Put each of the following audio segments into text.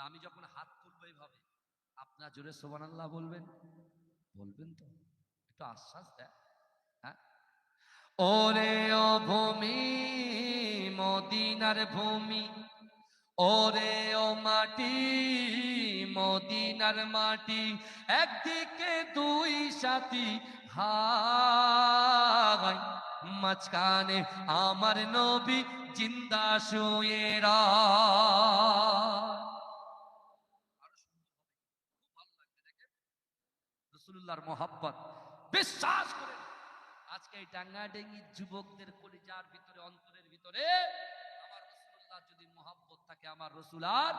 আমি যখন হাত তুলবো এইভাবে, আপনার জোরে সুবহানাল্লাহ বলবেন, বলবেন তো? একটু আশ্বাস দেয়। হ্যাঁ, ওরে ও ভূমি, মদিনার ভূমি, ওরে ও মাটি, মদিনার মাটি, একদিকে দুই সাথী, হায় মাঝখানে আমার নবী জিন্দা শুয়ে রাসূলুল্লাহর মোহাব্বত বিশ্বাস করেন। আজকে এই ডাঙ্গাডেঙ্গি যুবকদের কলিজার ভিতরে, অন্তরের ভিতরে আমার রাসূলুল্লাহ যদি মোহাব্বত থাকে, আমার রাসূল আর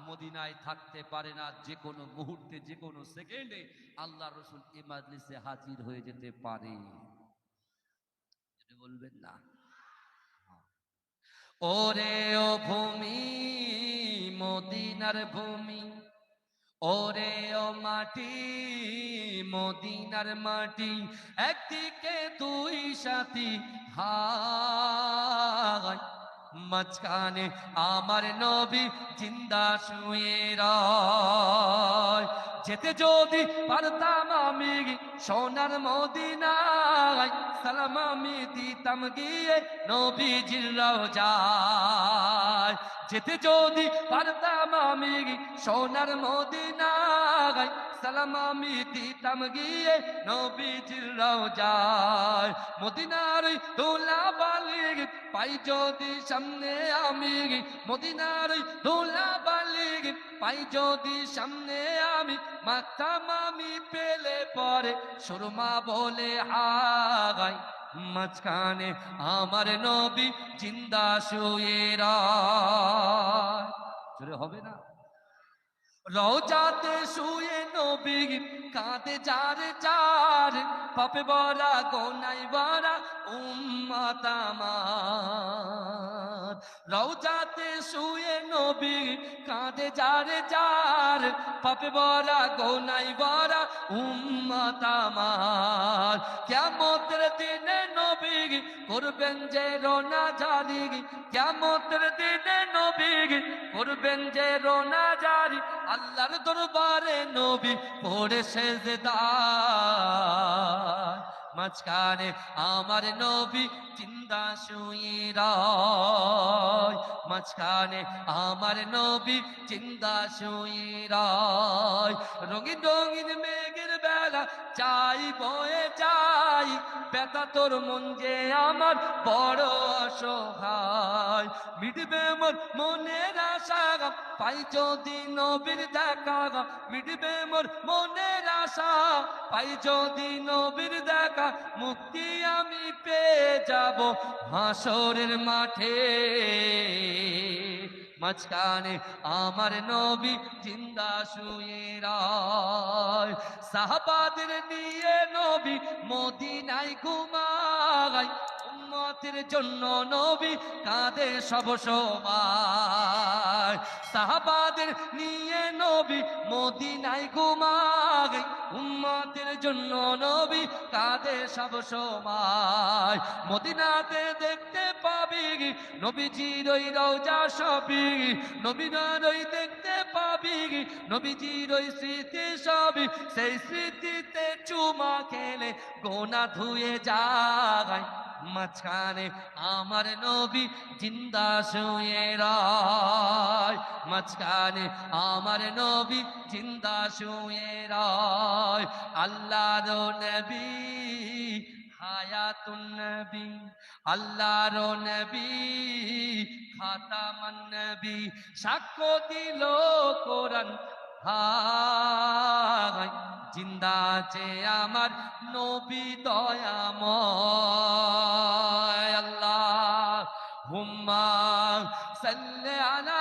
মদিনায় থাকতে পারে না। যে কোনো মুহূর্তে, যে কোনো সেকেন্ডে আল্লাহ রাসূল এই মাজলিসে হাজির হয়ে যেতে পারে। যদি বলবেন না, ওরে ও ভূমি, মদিনার ভূমি, ওরে ও মাটি, মদিনার মাটি, একদিকে দুই সাথী, হায় মাঝখানে আমার নবী জিন্দা শুয়ে রয়। যেতে যদি পারতাম আমি সোনার মদিনায়, সালাম আমি দিতাম গিয়ে নবীজির রওজায়। যেতে যদি পারতাম আমি সোনার মদিনায়, সালাম আমি দিতাম গিয়ে নবীজির রওজায়। মদিনার দোলা বালি পাই যদি সামনে আমি, মদিনার দোলা বালি পাই যদি সামনে আমি, মাথাম আমি পেলে পরে সুরমা বলে হাগাই, মাঝখানে আমার নবী জিন্দা শুয়ে রয়। জোরে হবে না? রওজাতে শুয়ে নবী কাঁদে যার যার, পাপে ভরা গোনায় ভরা উম্মত আমার। রওজাতে শুয়ে নবী কাঁদে যার যার, পাপে ভরা গোনায় ভরা উম্মত আমার। কিয়ামতের দিনে নবী করবেন যে রোনা জারি, কিয়ামতের দিনে নবী করবেন যে রোনা জারি, আল্লাহর দরবারে নবী পড়ে সেজদায়। মাঝখানে আমার নবী জিন্দা শুয়ে রয়, মাঝখানে আমার নবী জিন্দা শুয়ে রয়। রঙিন রঙিন মেঘের বেলা চাই বয়ে যাই, ব্যথা তোর মন যে আমার বড় অসহায়। মিটবে মোর মনের আশা পাই যদি নবীর দেখা, মিটবে মোর মনের আশা পাই যদি নবীর দেখা, মুক্তি আমি পেয়ে যাব হাসরের মাঠে। মাঝখানে আমার নবী জিন্দা শুয়ে রয়। সাহাবাদের নিয়ে নবী মদিনায় ঘুমায়, উম্মতের জন্য নবী কাঁদে সব সময়। সাহাবাদের নিয়ে নবী মদিনায় ঘুমায়, উম্মতের জন্য নবী কাঁদে সব সময়। মদিনাতে দেখতে পাবি নবীজির ওই রওজা সবই, নবীনার ওই দেখতে পাবি নবীজির ওই স্মৃতি সবই। সেই স্মৃতিতে চুমা খেলে গোনা ধুয়ে যায়, মাঝখানে আমার নবী জিন্দা শুয়ে রয়। মাঝখানে আমার নবী জিন্দা শুয়ে রয়। আল্লাহর নবী হায়াতুন নবী, আল্লাহর নবী খাতামান নবী, সাক্ষ্য দিল কোরআন হায় জিন্দা আছে আমার নবী দয়াময়। আল্লাহুম্মা সাল্লি আলা